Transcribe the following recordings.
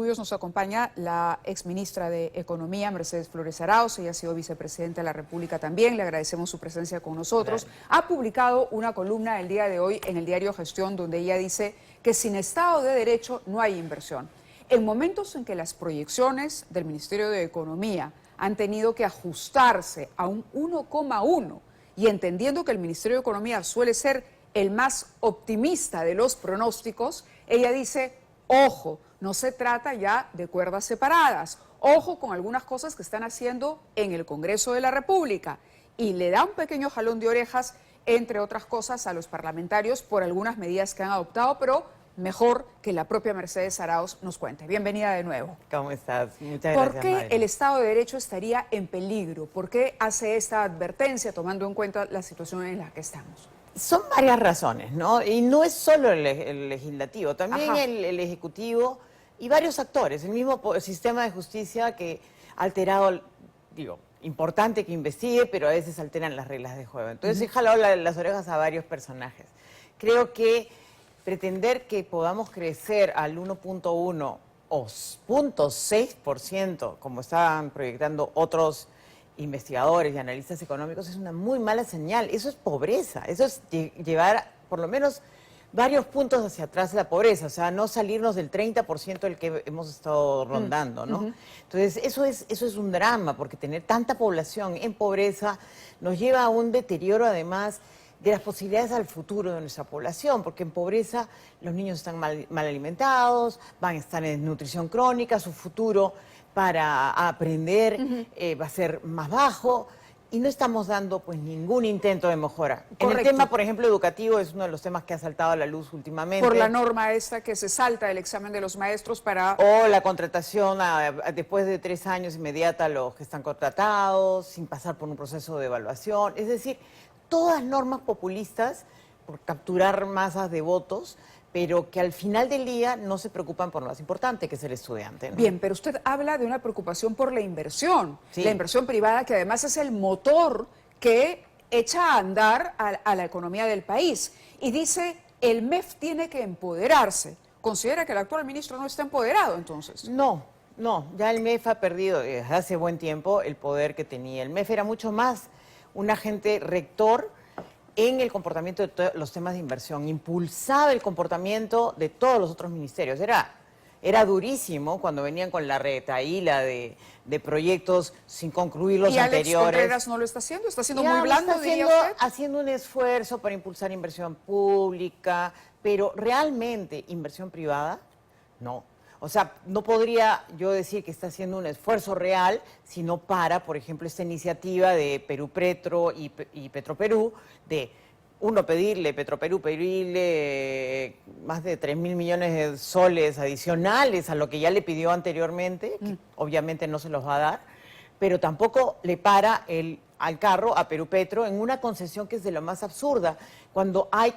Nos acompaña la exministra de Economía, Mercedes Flores Arauz. Ella ha sido vicepresidenta de la República también. Le agradecemos su presencia con nosotros. Claro. Ha publicado una columna el día de hoy en el diario Gestión, donde ella dice que sin Estado de Derecho no hay inversión. En momentos en que las proyecciones del Ministerio de Economía han tenido que ajustarse a un 1,1 y entendiendo que el Ministerio de Economía suele ser el más optimista de los pronósticos, ella dice, ojo, no se trata ya de cuerdas separadas, ojo con algunas cosas que están haciendo en el Congreso de la República, y le da un pequeño jalón de orejas, entre otras cosas, a los parlamentarios por algunas medidas que han adoptado, pero mejor que la propia Mercedes Arauz nos cuente. Bienvenida de nuevo. ¿Cómo estás? Muchas gracias, ¿Por qué Mayra? el Estado de Derecho estaría en peligro? ¿Por qué hace esta advertencia tomando en cuenta la situación en la que estamos? Son varias razones, ¿no? Y no es solo el legislativo, también el ejecutivo y varios actores. El mismo sistema de justicia que ha alterado, digo, importante que investigue, pero a veces alteran las reglas de juego. Entonces he jalado las orejas a varios personajes. Creo que pretender que podamos crecer al 1.1 o 0.6%, como estaban proyectando otros investigadores y analistas económicos, es una muy mala señal. Eso es pobreza, eso es llevar por lo menos varios puntos hacia atrás la pobreza, o sea, no salirnos del 30% del que hemos estado rondando, ¿no? Entonces, eso es un drama, porque tener tanta población en pobreza nos lleva a un deterioro, además, de las posibilidades al futuro de nuestra población, porque en pobreza los niños están mal alimentados, van a estar en desnutrición crónica, su futuro para aprender va a ser más bajo y no estamos dando pues ningún intento de mejora. Correcto. En el tema, por ejemplo, educativo es uno de los temas que ha saltado a la luz últimamente. Por la norma esta que se salta el examen de los maestros para... O la contratación después de 3 años inmediata a los que están contratados, sin pasar por un proceso de evaluación. Es decir, todas normas populistas por capturar masas de votos, pero que al final del día no se preocupan por lo más importante, que es el estudiante, ¿no? Bien, pero usted habla de una preocupación por la inversión privada, que además es el motor que echa a andar a la economía del país. Y dice, el MEF tiene que empoderarse. ¿Considera que el actual ministro no está empoderado, entonces? No, ya el MEF ha perdido desde hace buen tiempo el poder que tenía. El MEF era mucho más un agente rector en el comportamiento de todos los temas de inversión, impulsaba el comportamiento de todos los otros ministerios. Era durísimo cuando venían con la retahíla de proyectos sin concluir los anteriores. ¿Y Alex Contreras no lo está haciendo? ¿Está siendo muy blando, diría usted? Haciendo un esfuerzo para impulsar inversión pública, pero realmente inversión privada, no. O sea, no podría yo decir que está haciendo un esfuerzo real si no para, por ejemplo, esta iniciativa de Perupetro y Petroperú, de Petroperú pedirle más de 3.000 millones de soles adicionales a lo que ya le pidió anteriormente, que obviamente no se los va a dar, pero tampoco le para al carro a Perupetro en una concesión que es de lo más absurda, cuando hay,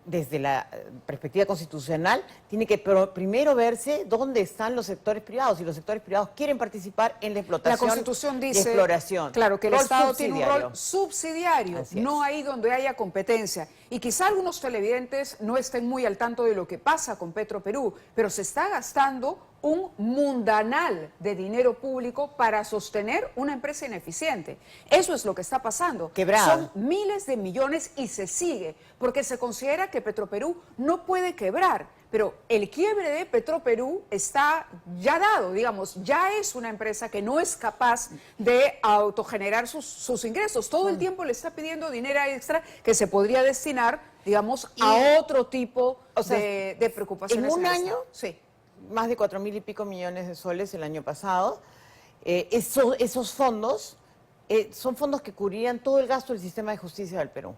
desde la perspectiva constitucional, tiene que primero verse dónde están los sectores privados, y los sectores privados quieren participar en la explotación. La Constitución dice, de exploración. Claro, que el Estado tiene un rol subsidiario, no ahí donde haya competencia. Y quizá algunos televidentes no estén muy al tanto de lo que pasa con Petroperú, pero se está gastando un mundanal de dinero público para sostener una empresa ineficiente. Eso es lo que está pasando. Quebrada. Son miles de millones y se sigue, porque se considera que Petroperú no puede quebrar, pero el quiebre de Petroperú está ya dado, digamos, ya es una empresa que no es capaz de autogenerar sus ingresos. Todo el tiempo le está pidiendo dinero extra que se podría destinar, digamos, a otro tipo de preocupaciones. En un año, sí, más de 4.000 y pico millones de soles el año pasado. Esos fondos son fondos que cubrirían todo el gasto del sistema de justicia del Perú.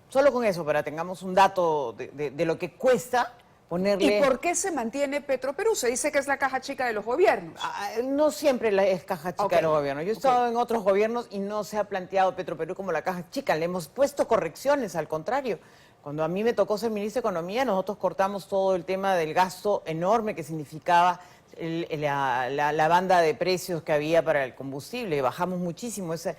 Solo con eso, para tengamos un dato de lo que cuesta ponerle... ¿Y por qué se mantiene Petroperú? Se dice que es la caja chica de los gobiernos. No siempre es caja chica de los gobiernos. Yo he estado en otros gobiernos y no se ha planteado Petroperú como la caja chica. Le hemos puesto correcciones, al contrario. Cuando a mí me tocó ser ministra de Economía, nosotros cortamos todo el tema del gasto enorme que significaba la banda de precios que había para el combustible. Bajamos muchísimo ese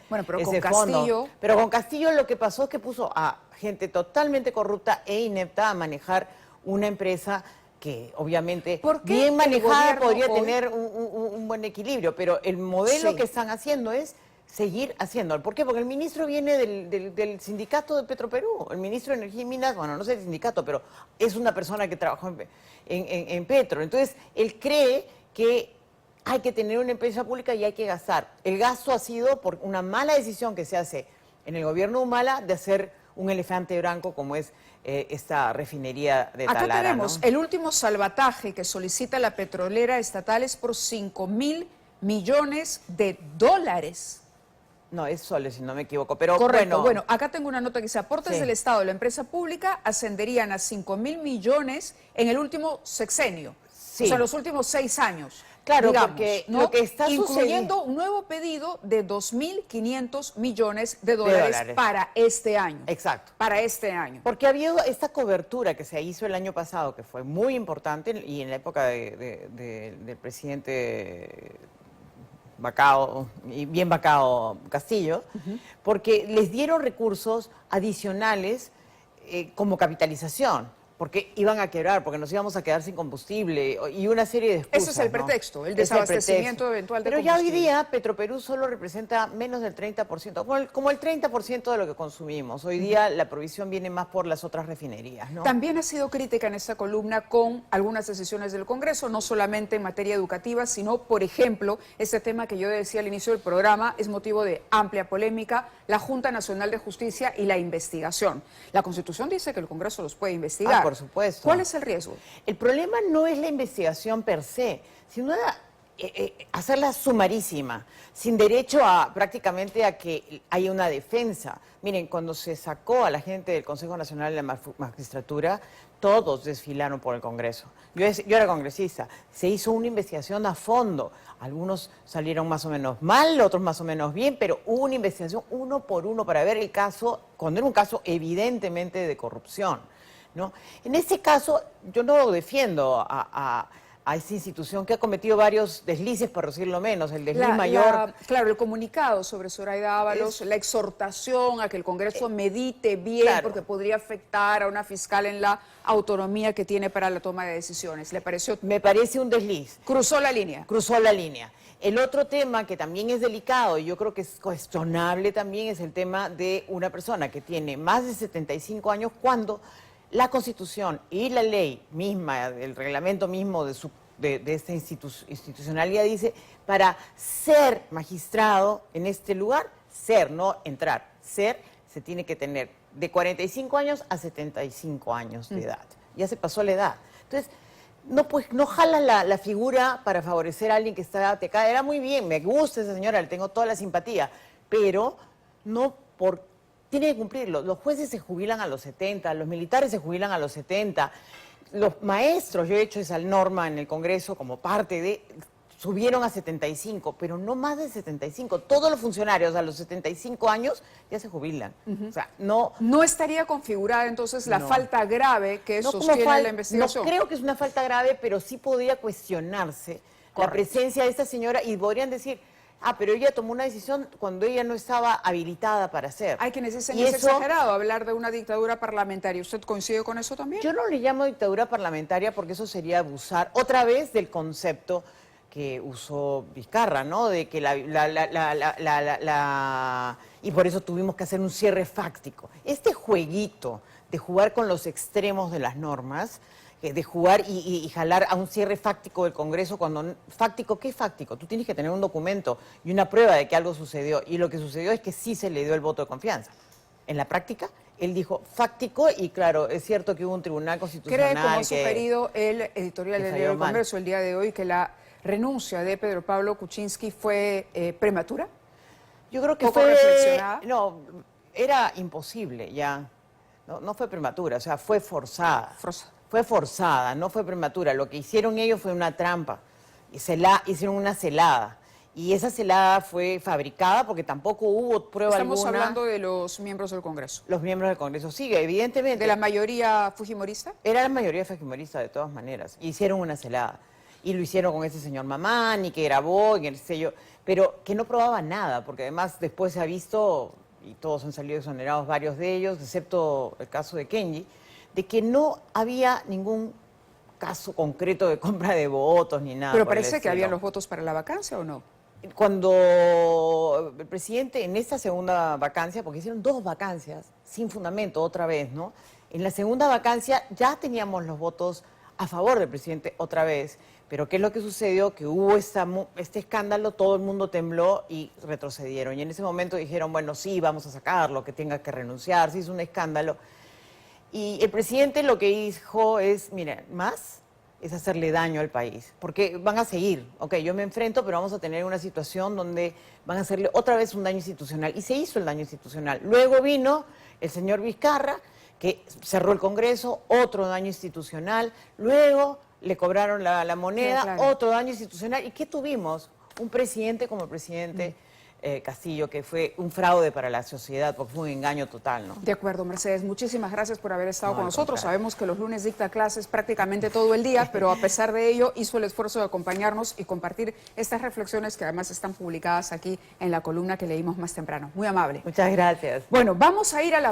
fondo. Pero con Castillo lo que pasó es que puso a gente totalmente corrupta e inepta a manejar una empresa que obviamente ¿Por qué bien el manejada gobierno podría hoy- tener un buen equilibrio, pero el modelo Sí. que están haciendo es seguir haciéndolo. ¿Por qué? Porque el ministro viene del sindicato de Petroperú, el ministro de Energía y Minas, bueno, no sé el sindicato, pero es una persona que trabajó en Petro. Entonces, él cree que hay que tener una empresa pública y hay que gastar. El gasto ha sido por una mala decisión que se hace en el gobierno de Humala de hacer un elefante blanco como es esta refinería de Acá Talara, tenemos ¿no? el último salvataje que solicita la petrolera estatal es por 5.000 millones de dólares. No, es soles, si no me equivoco, pero Correcto. bueno, Bueno, acá tengo una nota que dice, aportes sí. del Estado de la empresa pública ascenderían a 5.000 millones en el último sexenio. Sí. O sea, en los últimos 6 años. Claro, digamos, porque ¿no? lo que está incluyendo sucediendo... un nuevo pedido de 2.500 millones de dólares para este año. Exacto. Para este año. Porque ha habido esta cobertura que se hizo el año pasado, que fue muy importante, y en la época del presidente Bacao, y bien Bacao Castillo, porque les dieron recursos adicionales como capitalización, porque iban a quebrar, porque nos íbamos a quedar sin combustible y una serie de excusas. Ese es el ¿no? pretexto, el Ese es desabastecimiento pretexto. eventual de Pero ya hoy combustible. día Petroperú solo representa menos del 30%, como el 30% de lo que consumimos. Hoy día la provisión viene más por las otras refinerías, ¿no? También ha sido crítica en esta columna con algunas decisiones del Congreso, no solamente en materia educativa, sino, por ejemplo, este tema que yo decía al inicio del programa es motivo de amplia polémica, la Junta Nacional de Justicia y la investigación. La Constitución dice que el Congreso los puede investigar. Ah, por supuesto. ¿Cuál es el riesgo? El problema no es la investigación per se, sino hacerla sumarísima, sin derecho a prácticamente a que haya una defensa. Miren, cuando se sacó a la gente del Consejo Nacional de la Magistratura, todos desfilaron por el Congreso. Yo era congresista, se hizo una investigación a fondo. Algunos salieron más o menos mal, otros más o menos bien, pero hubo una investigación uno por uno para ver el caso, cuando era un caso evidentemente de corrupción, ¿no? En este caso, yo no defiendo a esta institución que ha cometido varios deslices, por decirlo menos, el desliz mayor. Claro, el comunicado sobre Zoraida Ábalos, la exhortación a que el Congreso medite bien, claro. porque podría afectar a una fiscal en la autonomía que tiene para la toma de decisiones. ¿Le pareció? Me parece un desliz. Cruzó la línea. Cruzó la línea. El otro tema que también es delicado y yo creo que es cuestionable también es el tema de una persona que tiene más de 75 años cuando la Constitución y la ley misma, el reglamento mismo de esta institucionalidad dice, para ser magistrado en este lugar, no entrar, se tiene que tener de 45 años a 75 años de edad. Ya se pasó la edad. Entonces, no jala la figura para favorecer a alguien que está, te cae, era muy bien, me gusta esa señora, le tengo toda la simpatía, pero no tiene que cumplirlo. Los jueces se jubilan a los 70, los militares se jubilan a los 70, los maestros, yo he hecho esa norma en el Congreso como parte de, subieron a 75, pero no más de 75. Todos los funcionarios a los 75 años ya se jubilan. O sea, no... ¿No estaría configurada entonces la No. falta grave que No como sostiene la investigación? No creo que es una falta grave, pero sí podría cuestionarse la Correcto. presencia de esta señora y podrían decir, pero ella tomó una decisión cuando ella no estaba habilitada para hacer. Hay quienes dicen Y que es eso- exagerado hablar de una dictadura parlamentaria. ¿Usted coincide con eso también? Yo no le llamo dictadura parlamentaria porque eso sería abusar otra vez del concepto que usó Vizcarra, ¿no? De que y por eso tuvimos que hacer un cierre fáctico. Este jueguito de jugar con los extremos de las normas, de jugar y jalar a un cierre fáctico del Congreso cuando... ¿Fáctico? ¿Qué es fáctico? Tú tienes que tener un documento y una prueba de que algo sucedió. Y lo que sucedió es que sí se le dio el voto de confianza. En la práctica, él dijo fáctico y claro, es cierto que hubo un tribunal constitucional ¿Cree, como ha que... sugerido el editorial que del falló Diario del mal. Congreso el día de hoy, que la renuncia de Pedro Pablo Kuczynski fue prematura? Yo creo que ¿Poco fue... reflexionada? No, era imposible ya. No fue prematura, o sea, fue forzada. Fue forzada, no fue prematura. Lo que hicieron ellos fue una trampa. Hicieron una celada. Y esa celada fue fabricada porque tampoco hubo prueba Estamos alguna. hablando de los miembros del Congreso. Los miembros del Congreso. Sí, evidentemente. ¿De la mayoría fujimorista? Era la mayoría fujimorista de todas maneras. Hicieron una celada. Y lo hicieron con ese señor Mamani, que grabó, y el sello, pero que no probaba nada, porque además después se ha visto, y todos han salido exonerados varios de ellos, excepto el caso de Kenji, de que no había ningún caso concreto de compra de votos ni nada. Pero por el parece que había estilo. los votos para la vacancia, ¿o no? Cuando el presidente, en esta segunda vacancia, porque hicieron 2 vacancias sin fundamento otra vez, ¿no? En la segunda vacancia ya teníamos los votos a favor del presidente otra vez, pero ¿qué es lo que sucedió? Que hubo este escándalo, todo el mundo tembló y retrocedieron. Y en ese momento dijeron, bueno, sí, vamos a sacarlo, que tenga que renunciar, sí, es un escándalo. Y el presidente lo que dijo es, mira, más es hacerle daño al país, porque van a seguir, ok, yo me enfrento, pero vamos a tener una situación donde van a hacerle otra vez un daño institucional, y se hizo el daño institucional. Luego vino el señor Vizcarra, que cerró el Congreso, otro daño institucional, luego le cobraron la moneda, Sí, claro. otro daño institucional, ¿y qué tuvimos? Un presidente como el presidente Castillo, que fue un fraude para la sociedad, porque fue un engaño total, ¿no? De acuerdo, Mercedes. Muchísimas gracias por haber estado No, con al nosotros. contrario. Sabemos que los lunes dicta clases prácticamente todo el día, pero a pesar de ello hizo el esfuerzo de acompañarnos y compartir estas reflexiones que además están publicadas aquí en la columna que leímos más temprano. Muy amable. Muchas gracias. Bueno, vamos a ir a la